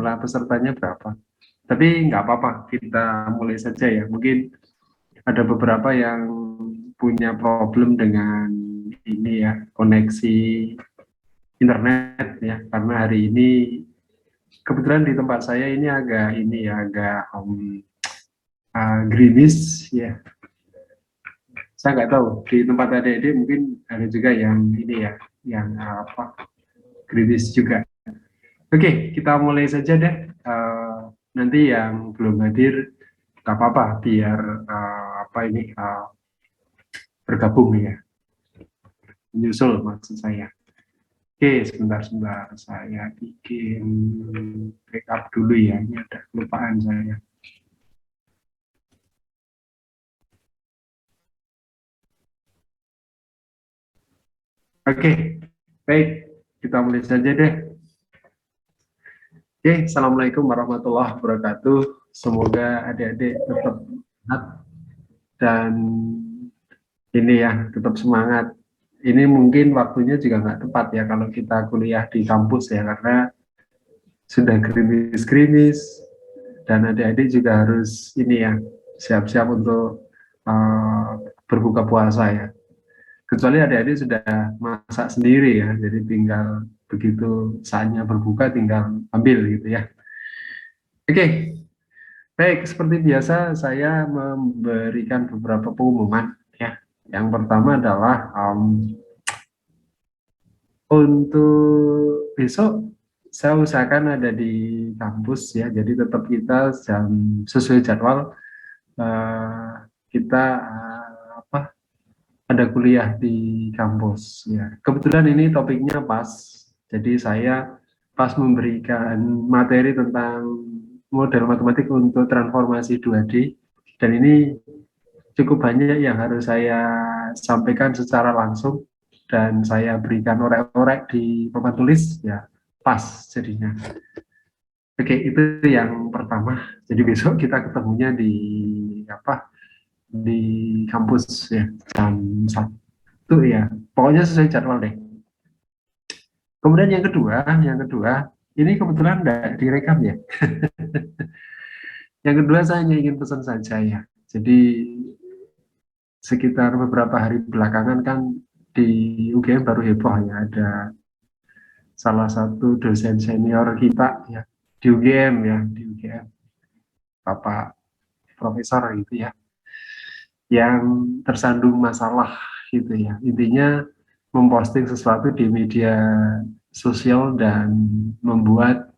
jumlah pesertanya berapa. Tapi nggak apa-apa, kita mulai saja ya. Mungkin ada beberapa yang punya problem dengan ini ya, koneksi internet ya, karena hari ini kebetulan di tempat saya ini agak ini ya, agak gerimis ya. Saya nggak tahu di tempat adik-adik mungkin ada juga yang ini ya, yang gerimis juga. Oke, kita mulai saja deh. Nanti yang belum hadir nggak apa-apa, biar bergabung ya, menyusul maksud saya. Oke, sebentar saya bikin backup dulu ya. Ini ada kelupaan saya. Oke, baik, kita mulai saja deh. Oke, assalamualaikum warahmatullahi wabarakatuh. Semoga adik-adik tetap sehat dan ini ya, tetap semangat. Ini mungkin waktunya juga nggak tepat ya kalau kita kuliah di kampus ya, karena sudah gerimis-gerimis dan adik-adik juga harus ini ya, siap-siap untuk berbuka puasa ya. Kecuali adik-adik sudah masak sendiri ya, jadi tinggal begitu saatnya berbuka tinggal ambil gitu ya. Oke, baik, seperti biasa saya memberikan beberapa pengumuman ya. Yang pertama adalah untuk besok saya usahakan ada di kampus ya, jadi tetap kita jam sesuai jadwal kita ada kuliah di kampus ya. Kebetulan ini topiknya pas, jadi saya pas memberikan materi tentang model matematik untuk transformasi 2D, dan ini cukup banyak yang harus saya sampaikan secara langsung dan saya berikan orek-orek di papan tulis ya, pas jadinya. Oke, itu yang pertama. Jadi besok kita ketemunya di kampus ya, jam 1 ya. Pokoknya sesuai jadwal deh. Kemudian yang kedua, ini kebetulan tidak direkam ya. Yang kedua saya hanya ingin pesan saja ya. Jadi sekitar beberapa hari belakangan kan di UGM baru heboh ya, ada salah satu dosen senior kita ya di UGM ya, di UGM, Bapak Profesor gitu ya, yang tersandung masalah gitu ya. Intinya memposting sesuatu di media sosial dan membuat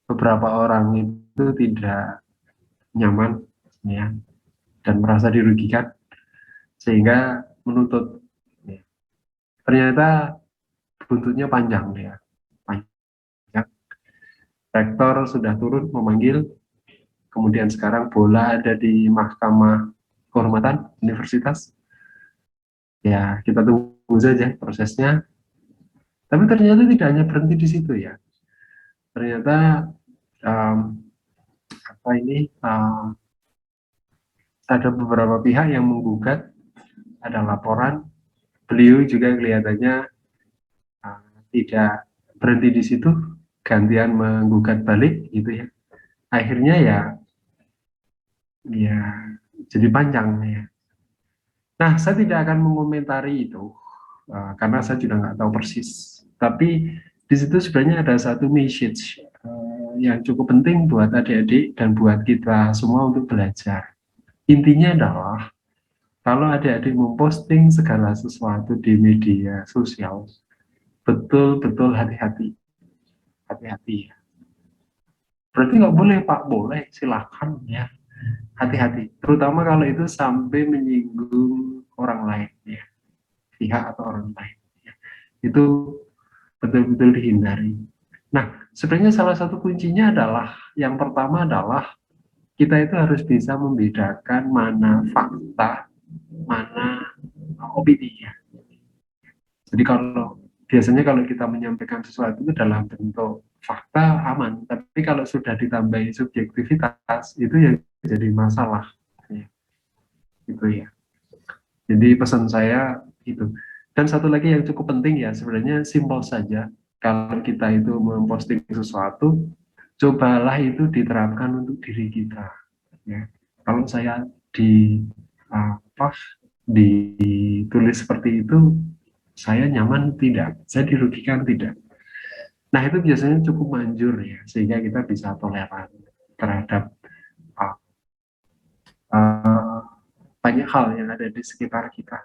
beberapa orang itu tidak nyaman ya, dan merasa dirugikan sehingga menuntut ya. Ternyata buntutnya panjang ya, panjang. Rektor sudah turun memanggil, kemudian sekarang bola ada di Mahkamah Kehormatan Universitas ya, kita tunggu saja prosesnya. Tapi ternyata tidak hanya berhenti di situ ya, ternyata um, ada beberapa pihak yang menggugat, ada laporan. Beliau juga kelihatannya tidak berhenti di situ, gantian menggugat balik gitu ya. Akhirnya ya jadi panjang ya. Nah, saya tidak akan mengomentari itu karena saya juga nggak tahu persis. Tapi di situ sebenarnya ada satu message yang cukup penting buat adik-adik dan buat kita semua untuk belajar. Intinya adalah kalau adik-adik memposting segala sesuatu di media sosial, betul-betul hati-hati, hati-hati ya. Berarti nggak boleh Pak, boleh silahkan ya, hati-hati. Terutama kalau itu sampai menyinggung orang lain ya, pihak atau orang lain. Ya. Itu betul-betul dihindari. Nah, sebenarnya salah satu kuncinya adalah, yang pertama adalah kita itu harus bisa membedakan mana fakta, mana opini ya. Jadi biasanya kalau kita menyampaikan sesuatu itu dalam bentuk fakta aman, tapi kalau sudah ditambahi subjektivitas itu ya jadi masalah. Ya, gitu ya. Jadi pesan saya itu. Dan satu lagi yang cukup penting ya, sebenarnya simpel saja. kalau kita itu memposting sesuatu, cobalah itu diterapkan untuk diri kita. Ya. Kalau saya apa ditulis seperti itu, saya nyaman tidak, saya dirugikan tidak. Nah itu biasanya cukup manjur ya, sehingga kita bisa toleran terhadap uh, uh, banyak hal yang ada di sekitar kita.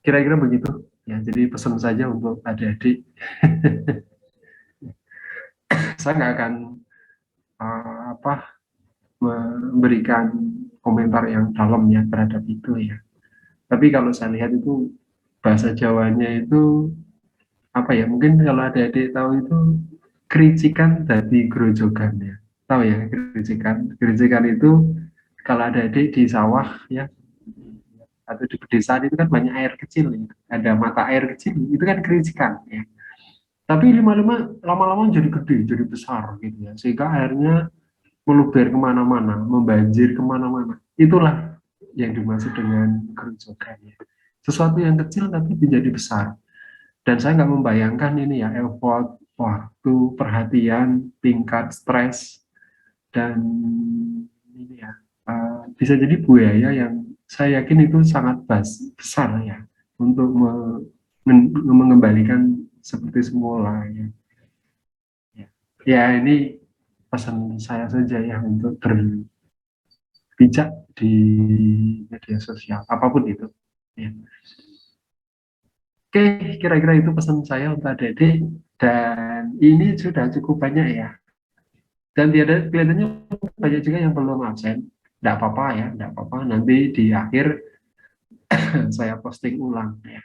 Kira-kira begitu ya. Jadi pesan saja untuk adik-adik, saya nggak akan memberikan komentar yang dalam ya terhadap itu ya. Tapi kalau saya lihat itu bahasa Jawanya itu apa ya? Mungkin kalau adik-adik tahu itu kericikan dari grojogan ya. Tahu ya kericikan? Kericikan itu kalau adik-adik di sawah ya atau di pedesaan itu kan banyak air kecil ya. Ada mata air kecil itu kan kericikan ya. Tapi lama-lama jadi gede, jadi besar gitu ya. Sehingga airnya meluber kemana-mana, membanjir kemana-mana. Itulah yang dimaksud dengan kerusakan. Sesuatu yang kecil tapi menjadi besar. Dan saya nggak membayangkan ini ya, effort, waktu, perhatian, tingkat stres, dan ini ya, bisa jadi buaya yang saya yakin itu sangat besar ya, untuk mengembalikan seperti semula ya. Ya ini pesan saya saja ya untuk bijak di media sosial apapun itu ya. Oke, kira-kira itu pesan saya untuk adik-adik, dan ini sudah cukup banyak ya, dan tiada kelihatannya banyak juga yang belum absen. Tidak apa-apa ya, tidak apa-apa, nanti di akhir saya posting ulang ya.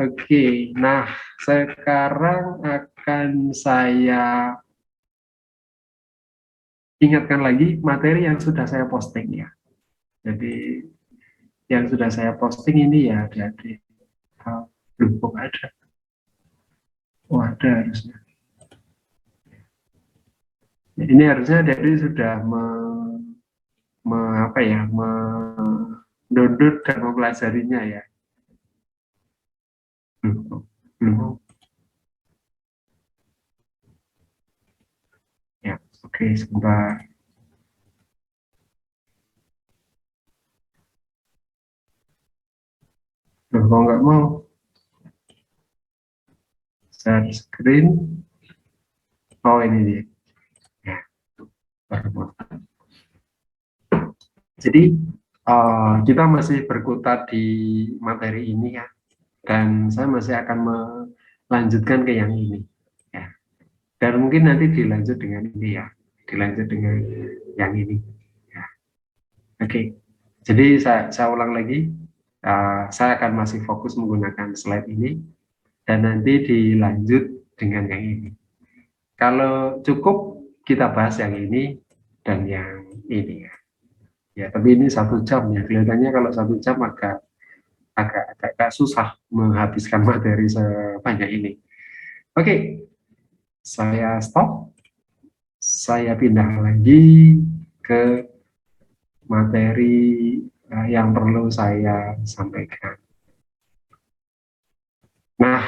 Oke, nah sekarang akan saya ingatkan lagi materi yang sudah saya posting ya. Jadi yang sudah saya posting ini ya adik-adik. Belum kok ada. Oh ada harusnya. Ini harusnya dari sudah apa ya, mendownload dan mempelajarinya ya. Belum. Ya, oke sebentar. Loh, kok nggak mau share screen? Oh ini dia. Ya, baru mau. Jadi kita masih berkutat di materi ini ya, dan saya masih akan melanjutkan ke yang ini ya. Dan mungkin nanti dilanjut dengan ini ya, dilanjut dengan yang ini ya. Oke, jadi saya ulang lagi, saya akan masih fokus menggunakan slide ini, dan nanti dilanjut dengan yang ini. Kalau cukup kita bahas yang ini dan yang ini ya. Ya, tapi ini 1 jam ya. Kelihatannya kalau 1 jam agak susah menghabiskan materi sebanyak ini. Oke, saya stop. Saya pindah lagi ke materi yang perlu saya sampaikan. Nah,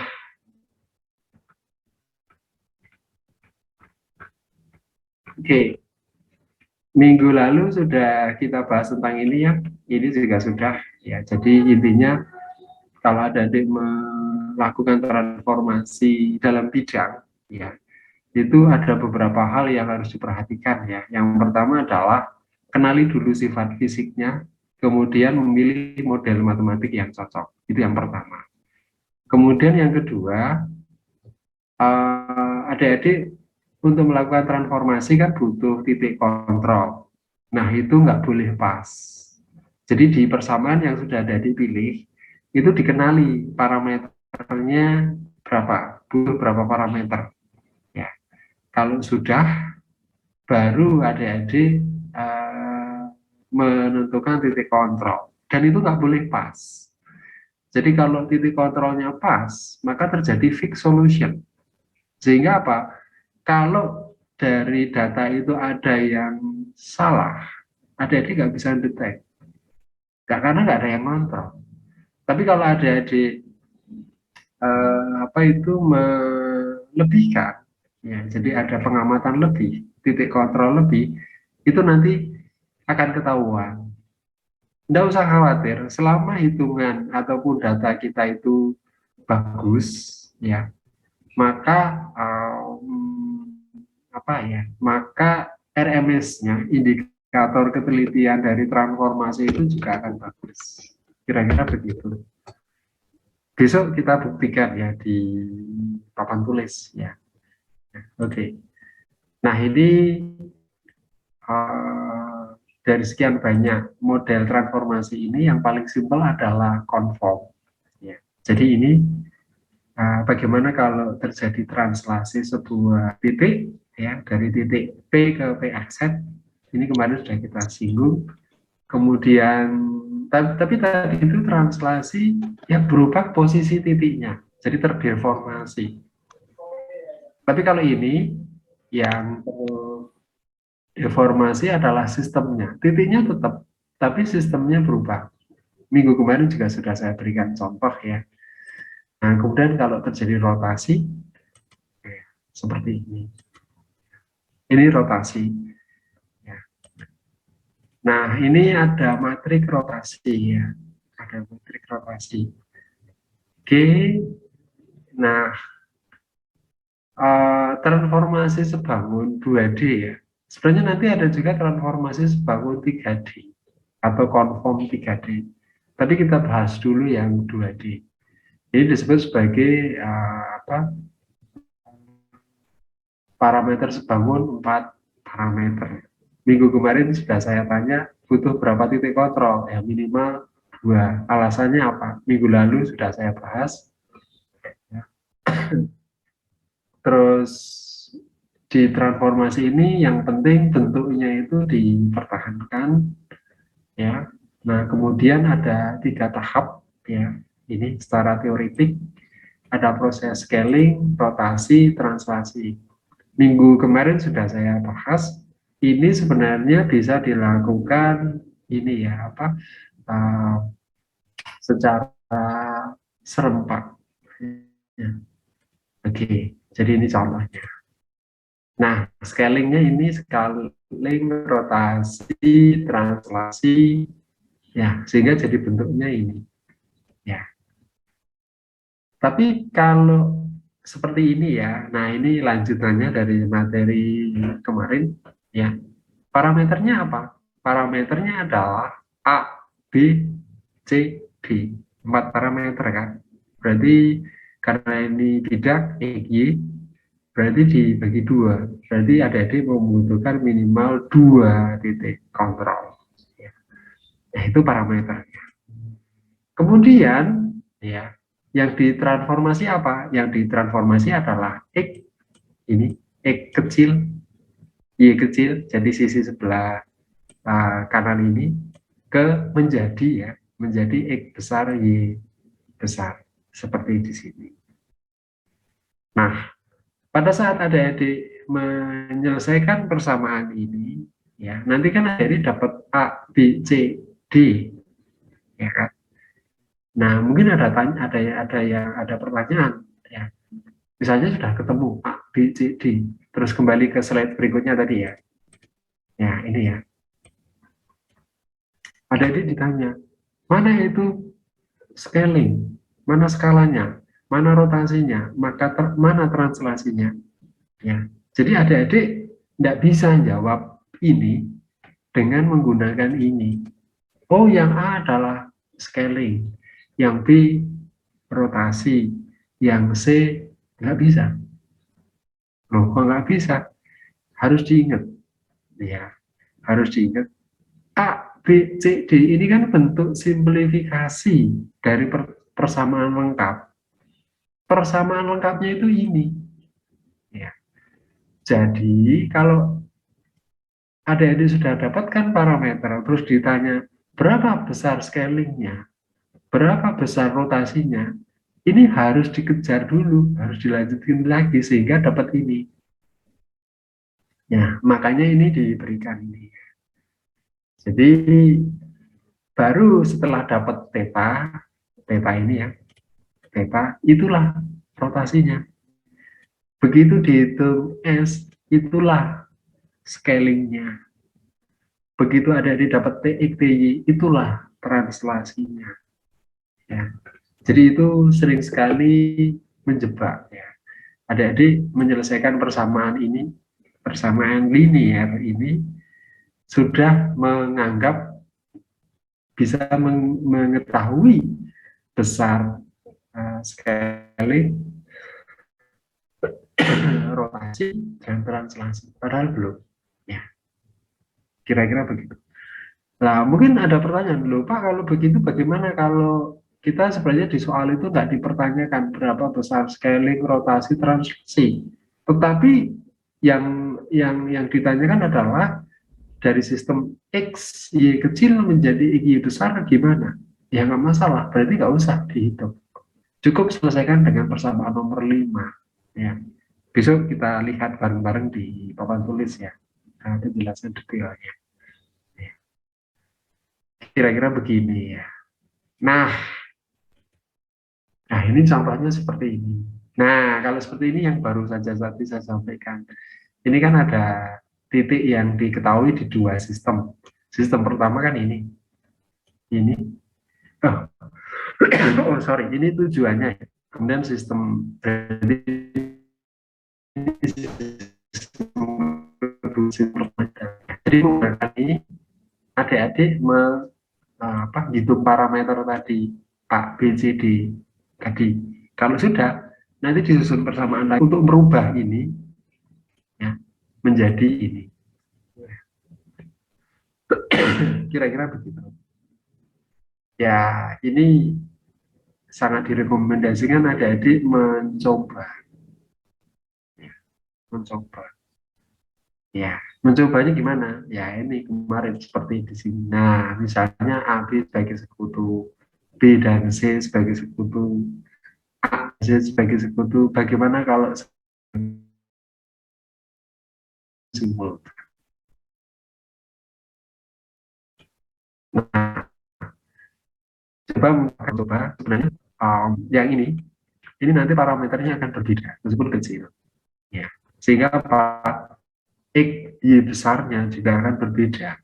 oke. Minggu lalu sudah kita bahas tentang ini ya. Ini juga sudah ya. Jadi intinya kalau ada adik melakukan transformasi dalam bidang ya, itu ada beberapa hal yang harus diperhatikan ya. Yang pertama adalah kenali dulu sifat fisiknya, kemudian memilih model matematik yang cocok. Itu yang pertama. Kemudian yang kedua, adik-adik untuk melakukan transformasi kan butuh titik kontrol. Nah itu nggak boleh pas. Jadi di persamaan yang sudah ada dipilih, itu dikenali parameternya berapa, butuh berapa parameter. Ya, kalau sudah, baru adik-adik menentukan titik kontrol. Dan itu nggak boleh pas. Jadi kalau titik kontrolnya pas, maka terjadi fixed solution. Sehingga apa? Kalau dari data itu ada yang salah, adik-adik nggak bisa detect. Karena nggak ada yang kontrol. Tapi kalau adik-adik apa itu lebihkan, ya, jadi ada pengamatan lebih, titik kontrol lebih, itu nanti akan ketahuan. Tidak usah khawatir, selama hitungan ataupun data kita itu bagus, ya, maka apa ya, maka RMS-nya, indikator ketelitian dari transformasi itu juga akan bagus. Kira-kira begitu. Besok kita buktikan ya di papan tulis ya. Oke. Nah ini dari sekian banyak model transformasi ini yang paling simpel adalah conform. Ya. Jadi ini bagaimana kalau terjadi translasi sebuah titik ya dari titik P ke PXZ. Ini kemarin sudah kita singgung. Kemudian tapi tadi itu translasi yang berubah posisi titiknya, jadi terdeformasi. Tapi kalau ini yang deformasi adalah sistemnya, titiknya tetap, tapi sistemnya berubah. Minggu kemarin juga sudah saya berikan contoh ya. Nah kemudian kalau terjadi rotasi, seperti ini. Ini rotasi. Nah ini ada matrik rotasi ya, ada matrik rotasi. Oke, nah transformasi sebangun 2D ya. Sebenarnya nanti ada juga transformasi sebangun 3D atau konform 3D. Tapi kita bahas dulu yang 2D. Ini disebut sebagai parameter sebangun 4 parameter. Minggu kemarin sudah saya tanya butuh berapa titik kontrol, ya minimal 2. Alasannya apa? Minggu lalu sudah saya bahas. Terus di transformasi ini yang penting bentuknya itu dipertahankan ya. Nah kemudian ada 3 tahap ya, ini secara teoritik ada proses scaling, rotasi, translasi. Minggu kemarin sudah saya bahas, ini sebenarnya bisa dilakukan ini ya secara serempak ya. Oke, jadi ini contohnya. Nah, scalingnya ini scaling, rotasi, translasi, ya, sehingga jadi bentuknya ini. Ya. Tapi kalau seperti ini ya, nah ini lanjutannya dari materi kemarin, ya. Parameternya apa? Parameternya adalah A, B, C, D. 4 parameter kan. Berarti karena ini bidak, Y, berarti dibagi 2. Berarti adik-adik membutuhkan minimal 2 titik kontrol. Nah, itu parameternya. Kemudian, ya, yang ditransformasi apa? Yang ditransformasi adalah X, ini X kecil, Y kecil, jadi sisi sebelah kanan ini ke menjadi ya, menjadi X besar, Y besar, seperti di sini. Nah, pada saat adik-adik menyelesaikan persamaan ini, ya nanti kan adik-adik dapat A, B, C, D, ya kan? Nah, mungkin ada pertanyaan, ya. Misalnya sudah ketemu A, B, C, D, terus kembali ke slide berikutnya tadi ya. Ya, ini ya. Adik-adik ditanya, mana itu scaling, mana skalanya, mana rotasinya, mana translasinya. Ya, jadi adik-adik tidak bisa jawab ini dengan menggunakan ini. Oh, yang A adalah scaling, yang B rotasi, yang C nggak bisa. Loh, kok nggak bisa? Harus diingat, ya, harus diingat. A, B, C, D ini kan bentuk simplifikasi dari persamaan lengkap. Persamaan lengkapnya itu ini. Ya. Jadi kalau adik-adik sudah dapatkan parameter, terus ditanya berapa besar scalingnya, berapa besar rotasinya, ini harus dikejar dulu, harus dilanjutkan lagi sehingga dapat ini. Ya, makanya ini diberikan ini. Jadi baru setelah dapat theta ini ya, theta itulah rotasinya. Begitu dihitung S, itulah scalingnya. Begitu adik-adik dapat TX, TY, itulah translasinya. Ya. Jadi itu sering sekali menjebak. Ya. Adik-adik menyelesaikan persamaan linear ini sudah menganggap bisa mengetahui besar scaling, rotasi, dan translasi. Padahal belum. Ya, kira-kira begitu. Nah, mungkin ada pertanyaan dulu, Pak, kalau begitu bagaimana kalau kita sebenarnya di soal itu nggak dipertanyakan berapa besar scaling, rotasi, translasi. Tetapi yang ditanyakan adalah dari sistem X, Y kecil menjadi Y besar gimana? Ya nggak masalah, berarti nggak usah dihitung. Cukup selesaikan dengan persamaan nomor 5. Ya. Besok kita lihat bareng-bareng di papan tulis ya, penjelasan detailnya. Ya. Kira-kira begini ya. Nah, ini contohnya seperti ini. Nah, kalau seperti ini yang baru saja tadi saya sampaikan. Ini kan ada titik yang diketahui di dua sistem. Sistem pertama kan ini. Ini. Oh, oh sorry, ini tujuannya. Kemudian sistem jadi menggunakan ini adik-adik hitung parameter tadi A, B, C, D tadi. Kalau sudah, nanti disusun persamaan lagi untuk merubah ini ya, menjadi ini. Kira-kira begitu. Ya, ini sangat direkomendasikan adik-adik mencoba. Ya, mencoba. Ya, mencobanya gimana? Ya, ini kemarin seperti di sini. Nah, misalnya A, B sebagai sekutu, B dan C sebagai sekutu, A, C sebagai sekutu. Bagaimana kalau simul? Nah, coba sebenarnya yang ini nanti parameternya akan berbeda meskipun kecil. Ya, sehingga X, Y besarnya juga akan berbeda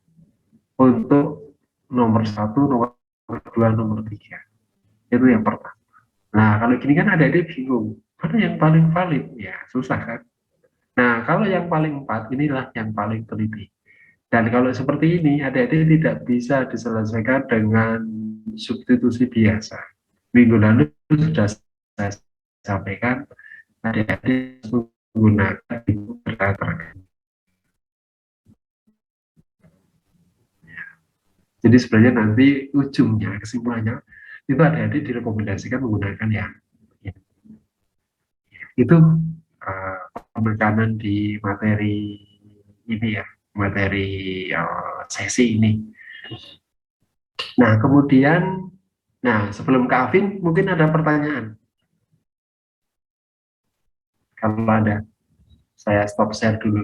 untuk nomor 1, nomor 2, nomor 3. Itu yang pertama. Nah, kalau gini kan ada bingung. Mana yang paling valid? Ya, susah kan? Nah, kalau yang paling 4, inilah yang paling teliti. Dan kalau seperti ini, adik-adik tidak bisa diselesaikan dengan substitusi biasa. Minggu lalu sudah saya sampaikan, adik-adik menggunakan berdasarkan. Jadi sebenarnya nanti ujungnya, kesimpulannya, itu adik-adik direkomendasikan menggunakan yang itu penekanan di materi ini ya, materi sesi ini. Nah, kemudian, sebelum ke Afin, mungkin ada pertanyaan. Kalau ada, saya stop share dulu.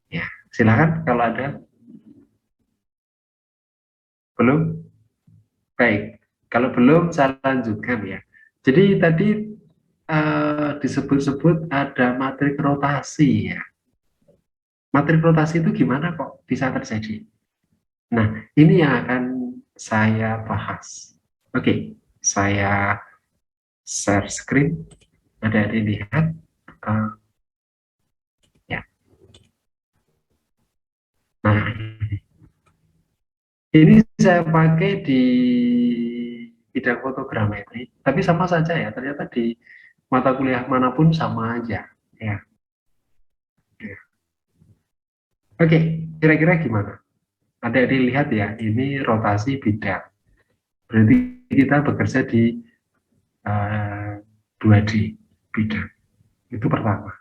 Ya, silakan kalau ada. Belum? Baik. Kalau belum, saya lanjutkan ya. Jadi tadi disebut-sebut ada matrik rotasi ya. Matrik rotasi itu gimana kok bisa terjadi? Nah, ini yang akan saya bahas. Oke, saya share screen. Ada dilihat. Ya. Nah, ini saya pakai di bidang fotogrametri, tapi sama saja ya. Ternyata di mata kuliah manapun sama aja. Ya. Oke, kira-kira gimana? Ada dilihat ya, ini rotasi bidang. Berarti kita bekerja di 2D bidang. Itu pertama.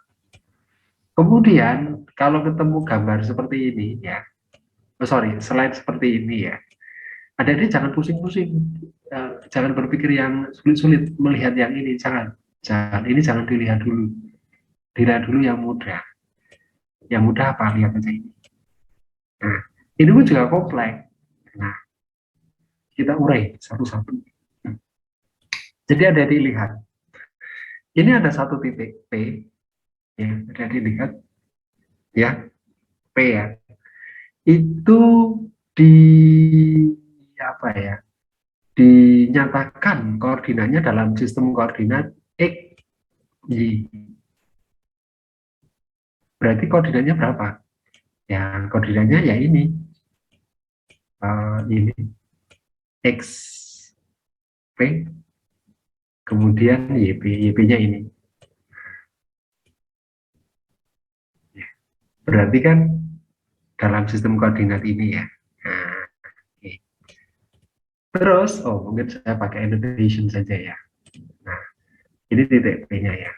Kemudian kalau ketemu gambar seperti ini ya, slide seperti ini ya, ada jangan pusing-pusing, jangan berpikir yang sulit-sulit melihat yang ini, jangan dilihat dulu, dilihat dulu yang mudah. Yang mudah apa? Lihat aja ini. Nah, ini pun juga kompleks. Nah, kita urai satu-satu. Jadi ada dilihat. ini ada satu titik P, ya, ada dilihat, ya, P ya, itu di apa ya, dinyatakan koordinatnya dalam sistem koordinat X, Y. Berarti koordinatnya berapa? Ya, koordinatnya ya ini X, P, kemudian YP, YP-nya ini. Ya, berarti kan dalam sistem koordinat ini ya. Nah, oke. Terus, mungkin saya pakai annotation saja ya. Nah, ini titik P-nya ya.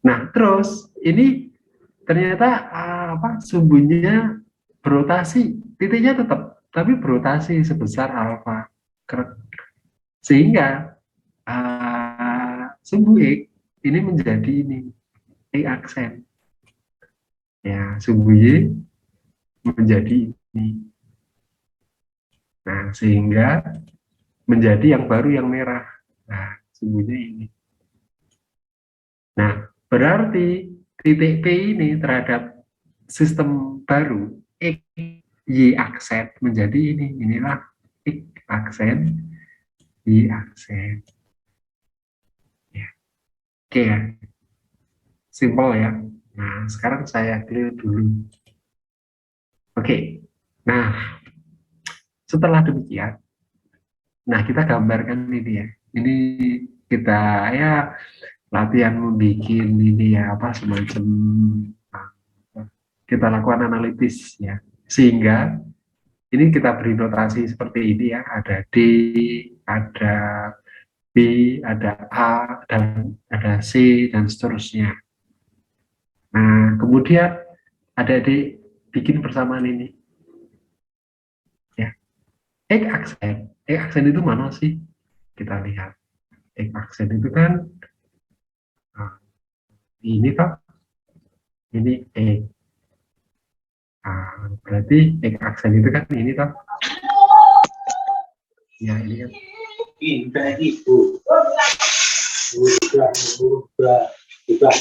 Nah, terus ini ternyata sumbunya berotasi, titiknya tetap, tapi berotasi sebesar alfa. Sehingga sumbu X ini menjadi ini, X aksen. Ya, sumbu Y menjadi ini. Nah, sehingga menjadi yang baru yang merah. Nah, sumbunya ini. Nah, berarti titik P ini terhadap sistem baru X, Y aksen menjadi ini. Inilah X aksen, Y aksen. Ya. Oke ya, simpel ya. Nah, sekarang saya clear dulu. Oke, nah setelah demikian, nah kita gambarkan ini ya. Ini kita ya latihan membuat ini ya semacam kita lakukan analitis ya, sehingga ini kita beri notasi seperti ini ya, ada D, ada B, ada A, dan ada C, dan seterusnya. Nah, kemudian adik-adik bikin persamaan ini ya. X aksen itu mana sih? Kita lihat. X aksen itu kan ini toh, ini E. Berarti X aksen itu kan ini toh. Ya, ini kan. Pindah itu. Udah, udah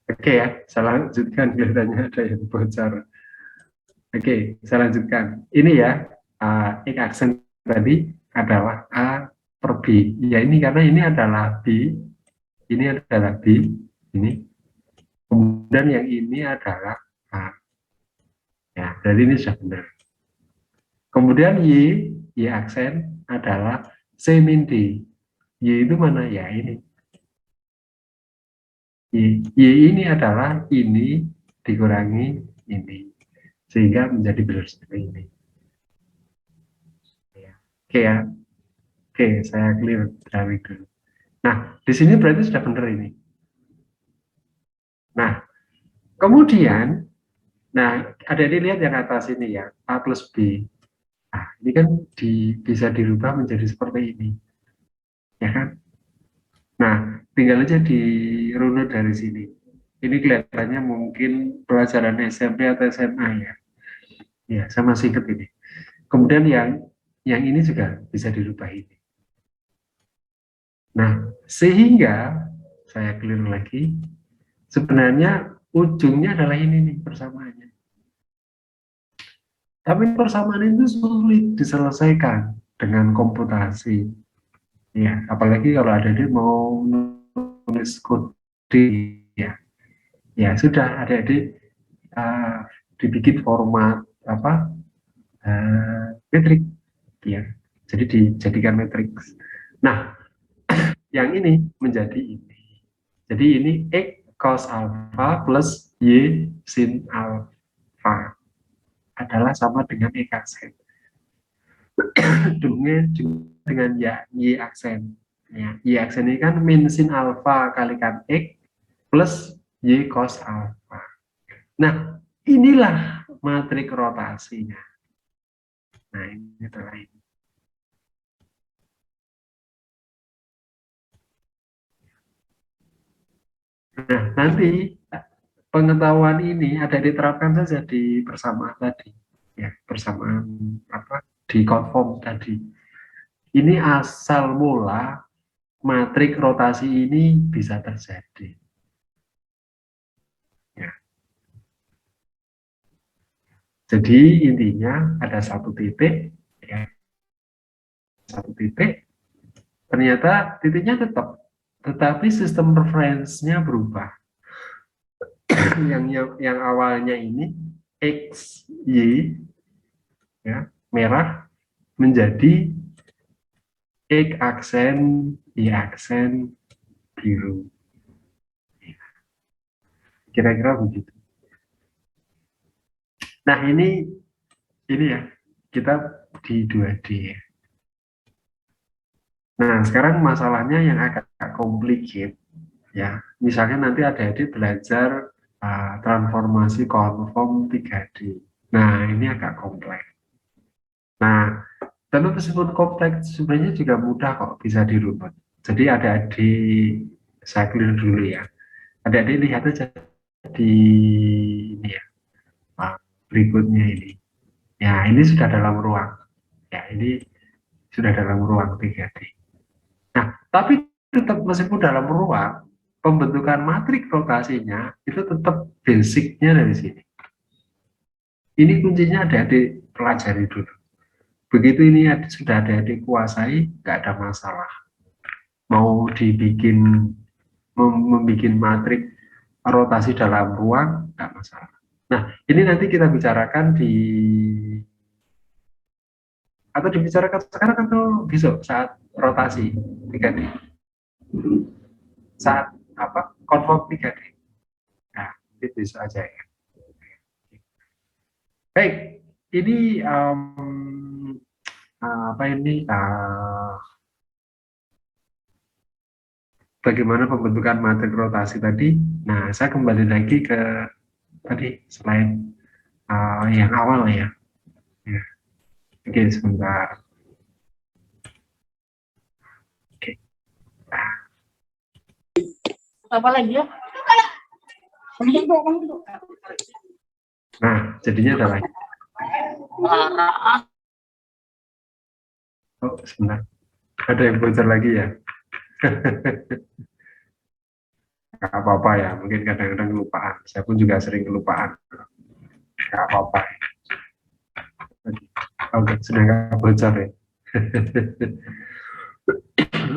Oke ya, saya lanjutkan, kelihatannya ada yang bocor. Oke, saya lanjutkan. Ini ya, X aksen tadi adalah A per B. Ya ini karena ini adalah B, ini adalah B, ini. Kemudian yang ini adalah A. Ya, berarti ini sudah benar. Kemudian Y aksen adalah C min D. Y itu mana? Ya ini. Y ini adalah ini dikurangi ini. Sehingga menjadi benar seperti ini. Oke ya. Oke, saya clear dari dulu. Nah, di sini berarti sudah benar ini. Nah, kemudian, ada dilihat yang atas ini ya, A plus B. Nah, ini kan bisa dirubah menjadi seperti ini. Ya kan? Nah, tinggal aja dirunut dari sini. Ini kelihatannya mungkin pelajaran SMP atau SMA ya. Ya, saya masih ingat ini. Kemudian yang ini juga bisa dirubah ini. Nah, sehingga saya clear lagi, sebenarnya ujungnya adalah ini nih persamaannya. Tapi persamaan itu sulit diselesaikan dengan komputasi. Ya, apalagi kalau ada dia mau nulis kode ya. Ya sudah adik-adik dibikin format metrik ya. Jadi dijadikan matriks. Nah, yang ini menjadi ini. Jadi ini X cos alpha plus Y sin alpha adalah sama dengan X aksen. dengan Y aksen. Ya, Y aksen ini kan min sin alpha kalikan X plus Y cos alpha. Nah, inilah matrik rotasinya. Nah, ini adalah ini. Nah, nanti pengetahuan ini ada diterapkan saja di persamaan tadi, ya persamaan apa di conform tadi. Ini asal mula matrik rotasi ini bisa terjadi. Ya. Jadi intinya ada satu titik, ya, satu titik. Ternyata titiknya tetap, tetapi sistem referensinya berubah. yang awalnya ini X, Y, ya, merah menjadi X aksen, Y aksen biru. Kira-kira begitu. Nah ini ya kita di 2D ya. Nah sekarang masalahnya yang agak complicated ya. Misalnya nanti adik-adik belajar transformasi konform 3D. Nah ini agak kompleks. Nah tentu tersebut kompleks sebenarnya juga mudah kok bisa dirunut. Jadi adik-adik saya clear dulu ya. Adik-adik lihat aja di ini ya, berikutnya ini. Ya, ini sudah dalam ruang. Ya, ini sudah dalam ruang 3D. Nah, tapi tetap meskipun dalam ruang, pembentukan matrik rotasinya itu tetap basicnya dari sini. Ini kuncinya adik-adik pelajari dulu. Begitu ini sudah adik-adik kuasai, nggak ada masalah. Mau dibikin, membuat matrik rotasi dalam ruang, nggak masalah. Nah, ini nanti kita bicarakan di atau dibicarakan sekarang atau besok saat rotasi 3D, saat apa konform 3D. Nah, itu bisa aja ya. Baik, ini apa ini bagaimana pembentukan matrik rotasi tadi. Nah, saya kembali lagi ke tadi slide yang awal ya. Ya. Oke, sebentar. Oke. Apa lagi ya? Nah, jadinya ada lagi. Oh, sebentar. Ada yang bocor lagi ya? Gak apa-apa ya, mungkin kadang-kadang kelupaan. Saya pun juga sering kelupaan. Gak apa-apa. Oke, sudah nggak bocor ya.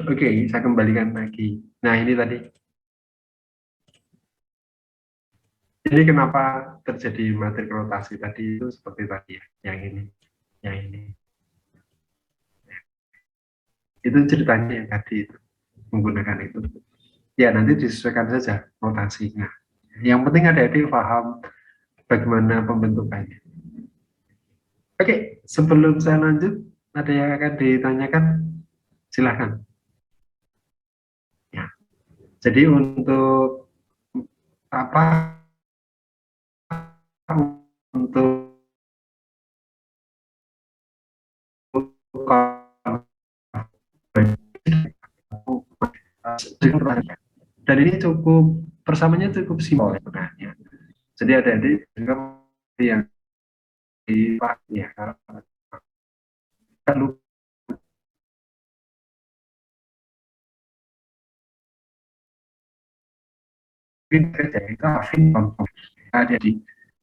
Oke, saya kembalikan lagi. Nah, ini tadi. Ini kenapa terjadi matrik rotasi tadi itu seperti tadi ya, yang ini, yang ini. Itu ceritanya yang tadi itu, menggunakan itu. Ya, nanti disesuaikan saja rotasinya. Yang penting adik-adik paham bagaimana pembentukannya. Oke, sebelum saya lanjut, ada yang akan ditanyakan? Silahkan. Ya. Jadi untuk apa? Untuk dan ini cukup persamaannya cukup simpel sebenarnya. Jadi adik-adik yang di ya kalau kerja itu afin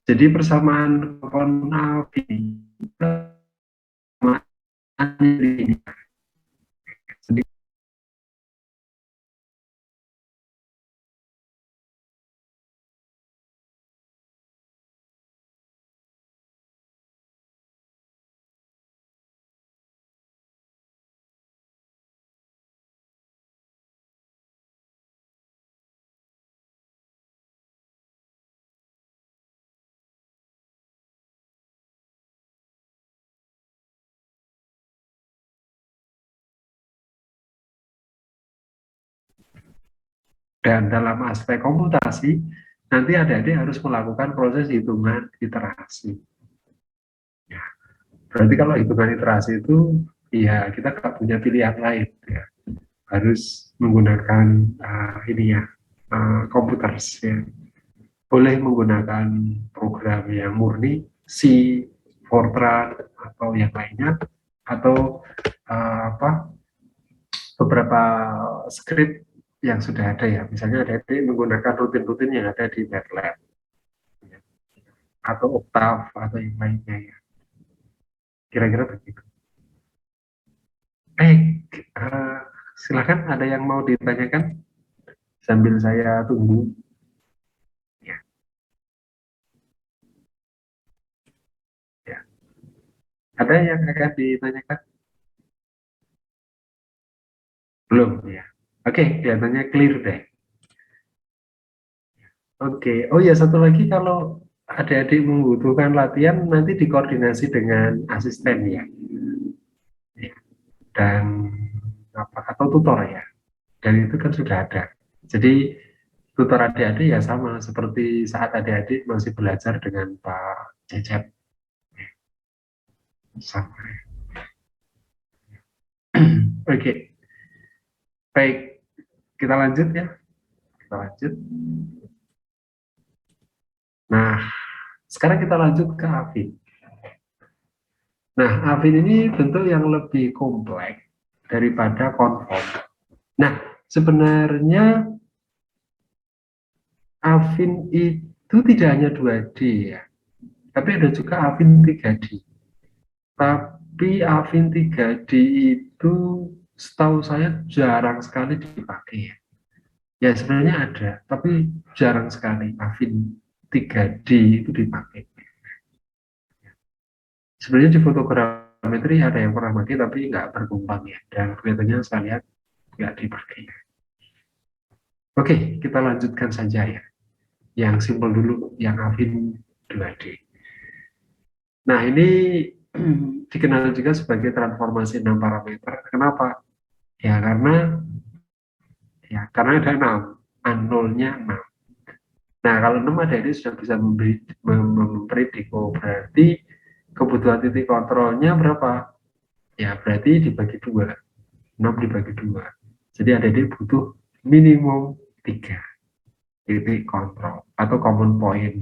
jadi persamaan komponen afin ini dan dalam aspek komputasi nanti adik-adik harus melakukan proses hitungan iterasi. Ya, berarti kalau hitungan iterasi itu ya kita nggak punya pilihan lain ya. Harus menggunakan ini ya komputer ya. Boleh menggunakan program yang murni C, Fortran atau yang lainnya, atau beberapa script yang sudah ada ya, misalnya ada menggunakan rutin-rutin yang ada di MATLAB ya, atau Octave atau yang lainnya ya, kira-kira begitu. Uh, Silakan, ada yang mau ditanyakan sambil saya tunggu ya. Ya. Ada yang akan ditanyakan? Belum ya. Oke, kelihatannya clear deh. Oke, oh ya, satu lagi, kalau adik-adik membutuhkan latihan nanti dikoordinasi dengan asisten ya. Ya. Dan apa, atau tutor ya. Dan itu kan sudah ada. Jadi tutor adik-adik ya sama seperti saat adik-adik masih belajar dengan Pak Cecep. Sama. Oke, baik, kita lanjut ya. Kita lanjut. Nah, sekarang kita lanjut ke Afin. Nah, Afin ini bentuk yang lebih kompleks daripada konform. Nah, sebenarnya Afin itu tidak hanya 2D ya, tapi ada juga Afin 3D. Tapi Afin 3D itu setahu saya jarang sekali dipakai ya. Ya sebenarnya ada, tapi jarang sekali Afin 3D itu dipakai. Sebenarnya di fotogrametri ada yang pernah pakai tapi nggak berkembang ya, dan kelihatannya saya lihat nggak dipakai. Oke, kita lanjutkan saja ya. Yang simpel dulu, yang Afin 2D. Nah, ini dikenal juga sebagai transformasi 6 parameter. Kenapa? Ya karena ada 6, nolnya 6. Nah, kalau 6 ada ini sudah bisa mempredik, berarti kebutuhan titik kontrolnya berapa? Ya, berarti dibagi 2. 6 dibagi 2. Jadi ada ini butuh minimum 3 titik kontrol atau common point.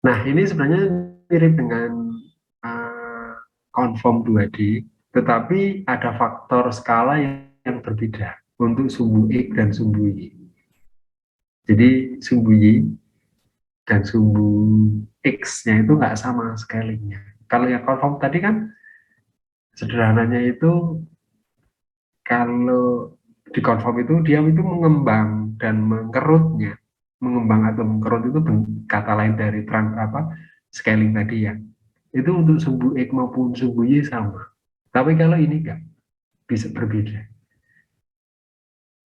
Nah, ini sebenarnya mirip dengan conform 2D, tetapi ada faktor skala yang berbeda untuk sumbu X dan sumbu Y. Jadi sumbu Y dan sumbu X-nya itu nggak sama scalingnya. Kalau yang conform tadi kan sederhananya itu, kalau di conform itu dia itu mengembang dan mengkerutnya. Mengembang atau mengkerut itu kata lain dari scaling tadi ya. Itu untuk sumbu X maupun sumbu Y sama. Tapi kalau ini enggak, bisa berbeda.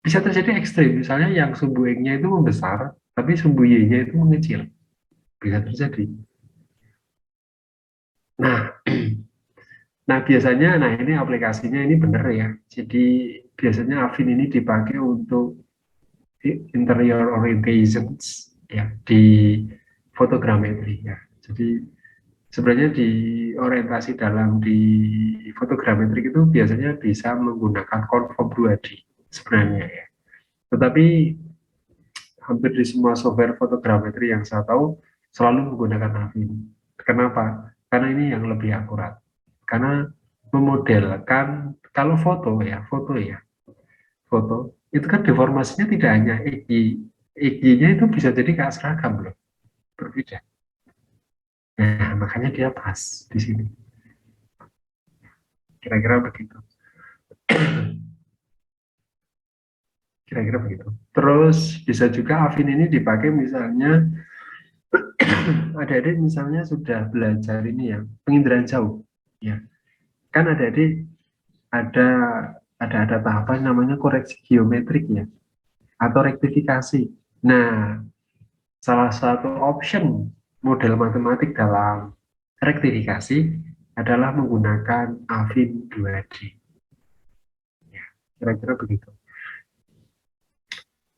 Bisa terjadi ekstrim, misalnya yang sumbu X-nya itu membesar, tapi sumbu Y-nya itu mengecil. Bisa terjadi. Nah, nah biasanya, nah ini aplikasinya ini benar ya. Jadi biasanya Afin ini dipakai untuk interior orientations ya di fotogrametri ya. Jadi sebenarnya di orientasi dalam di fotogrametri itu biasanya bisa menggunakan conform 2D sebenarnya ya. Tetapi hampir di semua software fotogrametri yang saya tahu selalu menggunakan Afin. Kenapa? Karena ini yang lebih akurat. Karena memodelkan, kalau foto itu kan deformasinya tidak hanya EG-nya itu bisa jadi gak seragam loh, berbeda. Nah, makanya dia pas di sini. Kira-kira begitu. Kira-kira begitu. Terus bisa juga Afin ini dipakai misalnya adik-adik misalnya sudah belajar ini ya, penginderaan jauh. Ya. Kan adik-adik ada ada tahapan namanya koreksi geometrik ya, atau rektifikasi. Nah, salah satu option model matematik dalam rektifikasi adalah menggunakan Afin 2D. Ya, kira-kira begitu.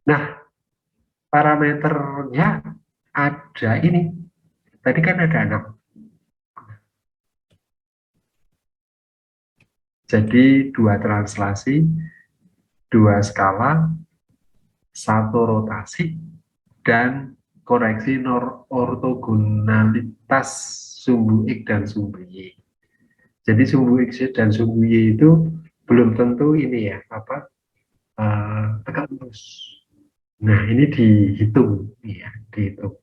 Nah, parameternya ada ini. Tadi kan ada 6. Jadi 2 translasi, 2 skala, satu rotasi, dan koreksi ortogonalitas sumbu X dan sumbu Y. Jadi sumbu X dan sumbu Y itu belum tentu ini ya, tegak lurus. Nah, ini dihitung, ya, dihitung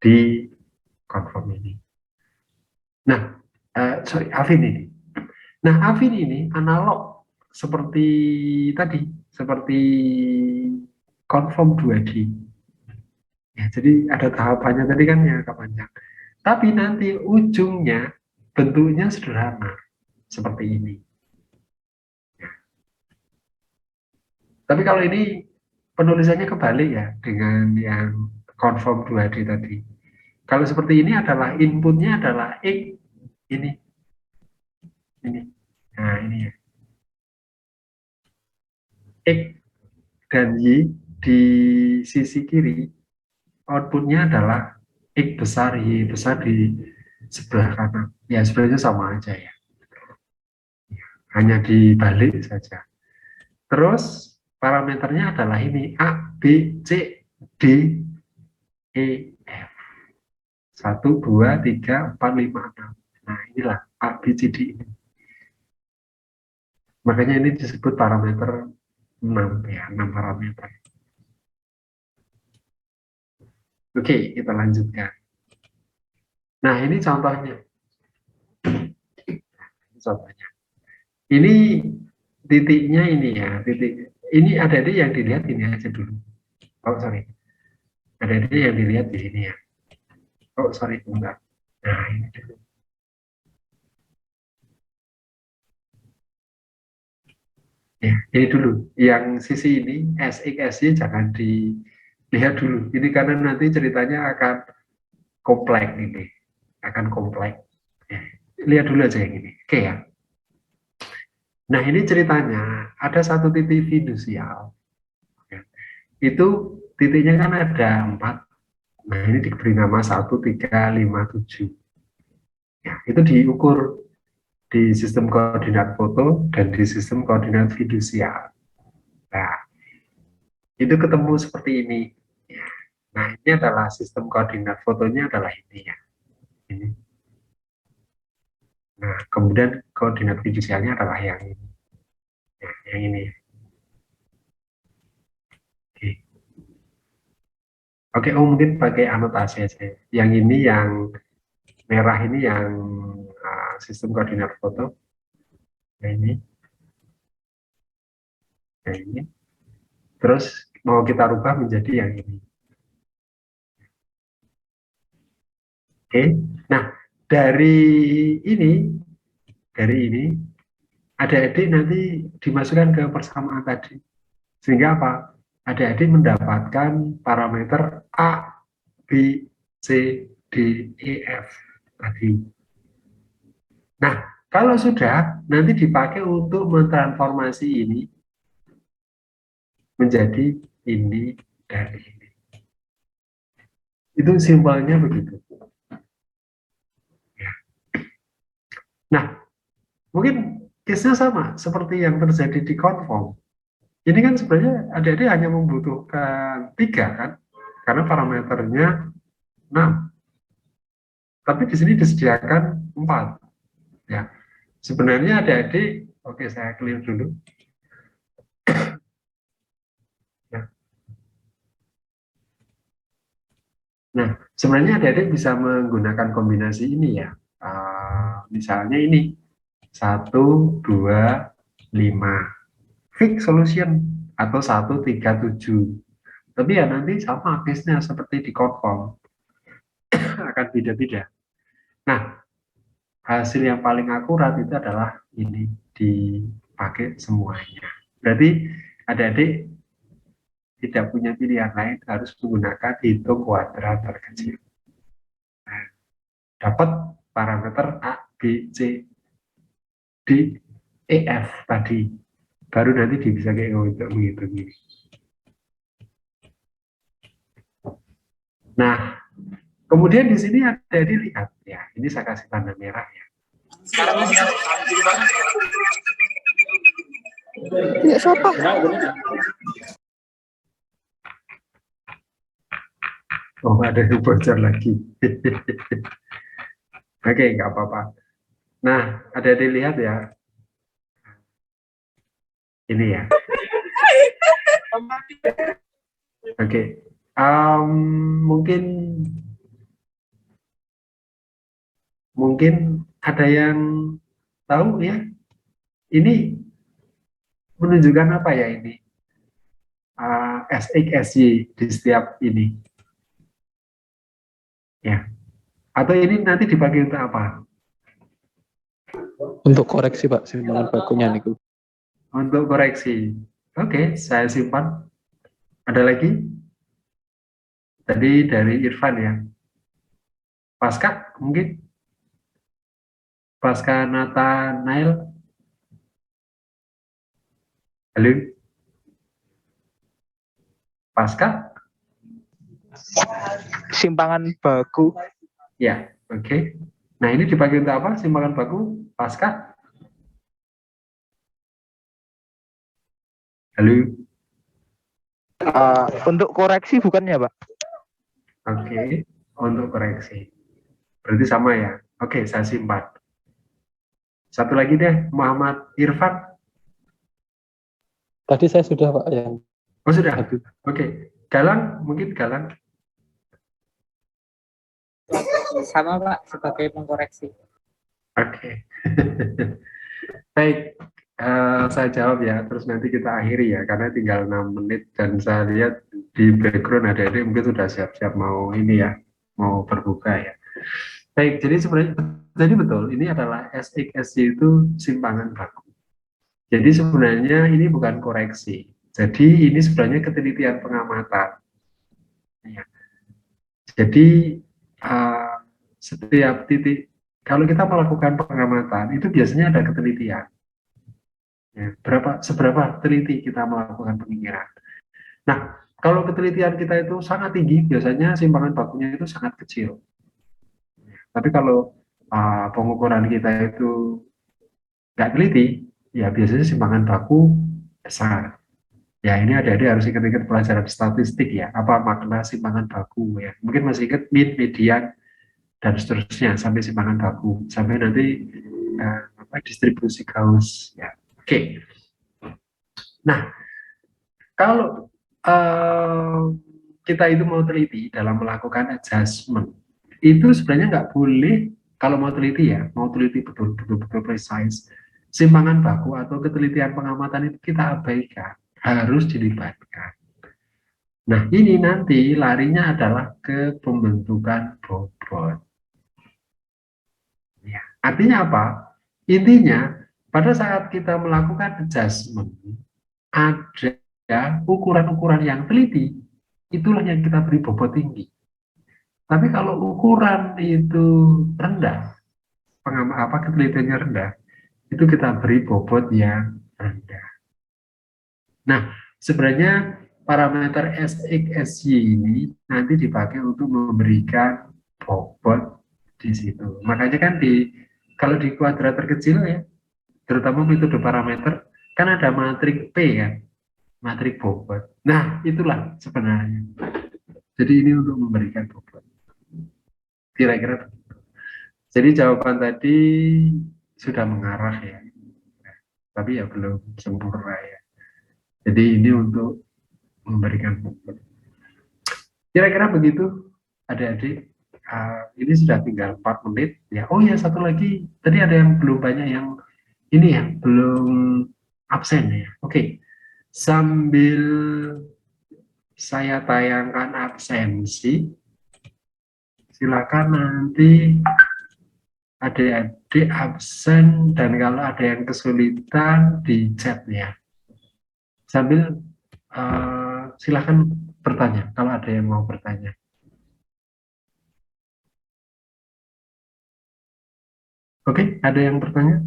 di konform ini. Nah, Afin ini. Nah, Afin ini analog seperti tadi, seperti konform 2D. Ya, jadi ada tahapannya tadi kan ya, panjang. Tapi nanti ujungnya bentuknya sederhana seperti ini. Ya. Tapi kalau ini penulisannya kebalik ya dengan yang konform 2D tadi. Kalau seperti ini adalah inputnya adalah X ini. Nah, ini ya. X dan Y di sisi kiri, outputnya adalah X besar, Y besar di sebelah kanan. Ya, sebenarnya sama aja ya. Hanya dibalik saja. Terus parameternya adalah ini A, B, C, D, E, F. 1, 2, 3, 4, 5, 6. Nah, inilah A, B, C, D ini. Makanya ini disebut parameter 6 ya, 6 parameter. Oke, kita lanjutkan. Nah, ini contohnya. Contohnya. Ini titiknya ini ya, titik. Ini ada yang dilihat ini aja dulu. Oh, sorry. Ada yang dilihat di sini ya. Oh, sorry, bentar. Nah, ini dulu. Ya, ini dulu. Yang sisi ini, SXY jangan dilihat dulu. Ini karena nanti ceritanya akan kompleks ini. Akan kompleks. Ya, lihat dulu aja yang ini. Oke ya. Nah, ini ceritanya ada satu titik fidusial. Ya. Itu titiknya kan ada 4. Nah, ini diberi nama 1, 3, 5, 7. Ya, itu diukur di sistem koordinat foto dan di sistem koordinat fidusial. Nah, itu ketemu seperti ini. Ya. Nah, ini adalah sistem koordinat fotonya adalah ini ya. Ini. Nah, kemudian koordinat fidusialnya adalah yang ini. Ya, yang ini. Oke. Oke, mungkin pakai anotasi aja. Yang ini yang merah ini yang sistem koordinat foto. Nah, ini. Nah, ini. Terus mau kita rubah menjadi yang ini. Oke. Nah, dari ini adik-adik nanti dimasukkan ke persamaan tadi. Sehingga apa? Adik-adik mendapatkan parameter A, B, C, D, E, F tadi. Nah, kalau sudah, nanti dipakai untuk mentransformasi ini menjadi ini dan ini. Itu simpelnya begitu. Ya. Nah, mungkin case-nya sama seperti yang terjadi di conform. Ini kan sebenarnya adik-adik hanya membutuhkan 3 kan, karena parameternya 6. Tapi di sini disediakan 4. Ya, sebenarnya adik-adik, oke saya clear dulu. Ya. Nah, sebenarnya adik-adik bisa menggunakan kombinasi ini ya. Misalnya ini 1, 2, 5. Fix solution atau 1, 3, 7. Tapi ya nanti sama case-nya seperti di conform. Akan beda-beda. Nah, hasil yang paling akurat itu adalah ini dipakai semuanya. Berarti adik-adik tidak punya pilihan lain, harus menggunakan hitung kuadrat terkecil. Nah, dapat parameter A, B, C, D, E, F tadi. Baru nanti bisa kayak untuk menghitung ini. Nah, kemudian di sini ada dilihat ya, ini saya kasih tanda merah ya. Tidak sopan. Oh, ada yang bocor lagi. Oke, nggak apa-apa. Nah, ada dilihat ya, ini ya. Oke, mungkin mungkin ada yang tahu ya, ini menunjukkan apa ya ini? SX, SY di setiap ini, ya. Atau ini nanti dipakai untuk apa? Untuk koreksi Pak, simpangan bakunya niku. Untuk koreksi. Oke, saya simpan. Ada lagi? Tadi dari Irfan ya. Pasca mungkin? Pasca Nathanael. Halo? Pasca? Simpangan baku. Ya, oke. Nah, ini dipakai untuk apa? Simpangan baku? Pasca? Halo? Untuk koreksi bukannya Pak? Oke, untuk koreksi. Berarti sama ya. Oke, saya simpan. Satu lagi deh, Muhammad Irfan. Tadi saya sudah Pak yang Oh, sudah. tadi. Oke. Galang, mungkin Galang. Sama Pak, sebagai pengkoreksi. Oke. Baik, saya jawab ya, terus nanti kita akhiri ya, karena tinggal 6 menit dan saya lihat di background ada mungkin sudah siap-siap mau ini ya, mau berbuka ya. Baik, jadi sebenarnya jadi betul, ini adalah SXSY itu simpangan baku. Jadi sebenarnya ini bukan koreksi. Jadi ini sebenarnya ketelitian pengamatan. Ya. Jadi setiap titik, kalau kita melakukan pengamatan itu biasanya ada ketelitian. Ya, seberapa teliti kita melakukan pengingiran. Nah, kalau ketelitian kita itu sangat tinggi, biasanya simpangan bakunya itu sangat kecil. Tapi kalau pengukuran kita itu nggak teliti, ya biasanya simpangan baku besar. Ya ini adik-adik harus ingat-ingat pelajaran statistik ya, apa makna simpangan baku ya. Mungkin masih ingat mean, median, dan seterusnya sampai simpangan baku, sampai nanti distribusi Gauss ya. Oke. Nah, kalau kita itu mau teliti dalam melakukan adjustment, itu sebenarnya nggak boleh, kalau mau teliti ya, mau teliti betul-betul precise, simpangan baku atau ketelitian pengamatan itu kita abaikan, harus dilibatkan. Nah, ini nanti larinya adalah ke pembentukan bobot. Ya, artinya apa? Intinya, pada saat kita melakukan adjustment, ada ukuran-ukuran yang teliti, itulah yang kita beri bobot tinggi. Tapi kalau ukuran itu rendah, ketelitiannya rendah, itu kita beri bobot yang rendah. Nah, sebenarnya parameter SXSY ini nanti dipakai untuk memberikan bobot di situ. Makanya kan kalau di kuadrat terkecil ya, terutama metode parameter, kan ada matrik P kan, matrik bobot. Nah, itulah sebenarnya. Jadi ini untuk memberikan bobot. Kira-kira begitu. Jadi jawaban tadi sudah mengarah ya. Tapi ya belum sempurna ya. Jadi ini untuk memberikan bobot. Kira-kira begitu adik-adik. Ini sudah tinggal 4 menit ya. Oh ya, satu lagi. Tadi ada yang belum banyak yang ini ya, belum absen ya. Oke. Sambil saya tayangkan absensi, silakan nanti adik-adik absen dan kalau ada yang kesulitan di chat ya. Sambil silakan bertanya kalau ada yang mau bertanya. Oke, ada yang bertanya?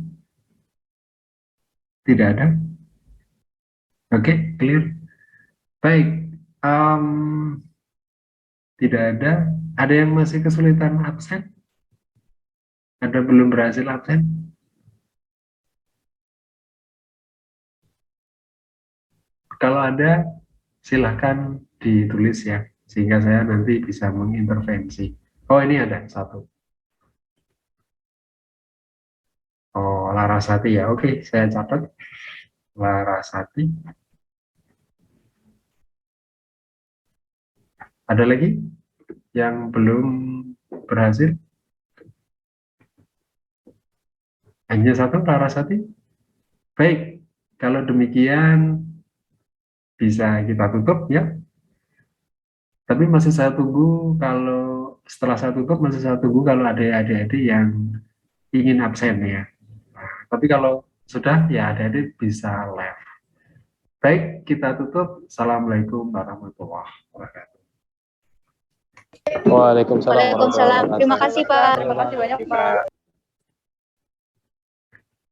Tidak ada? Oke, clear. Baik, tidak ada. Ada yang masih kesulitan absen? Ada belum berhasil absen? Kalau ada, silahkan ditulis ya. sehingga saya nanti bisa mengintervensi. Oh, ini ada satu. Oh, Larasati ya. Oke, saya catat. Larasati. Ada lagi yang belum berhasil? Hanya satu, Larasati. Baik, kalau demikian bisa kita tutup ya. Tapi masih saya tunggu, kalau setelah saya tutup masih saya tunggu kalau ada adik-adik yang ingin absen ya. Nah, tapi kalau sudah ya adik-adik bisa live. Baik, kita tutup. Assalamualaikum warahmatullahi wabarakatuh. Waalaikumsalam warahmatullahi Waalaikumsalam. Terima wabarakatuh. kasih Pak. Terima kasih banyak Pak.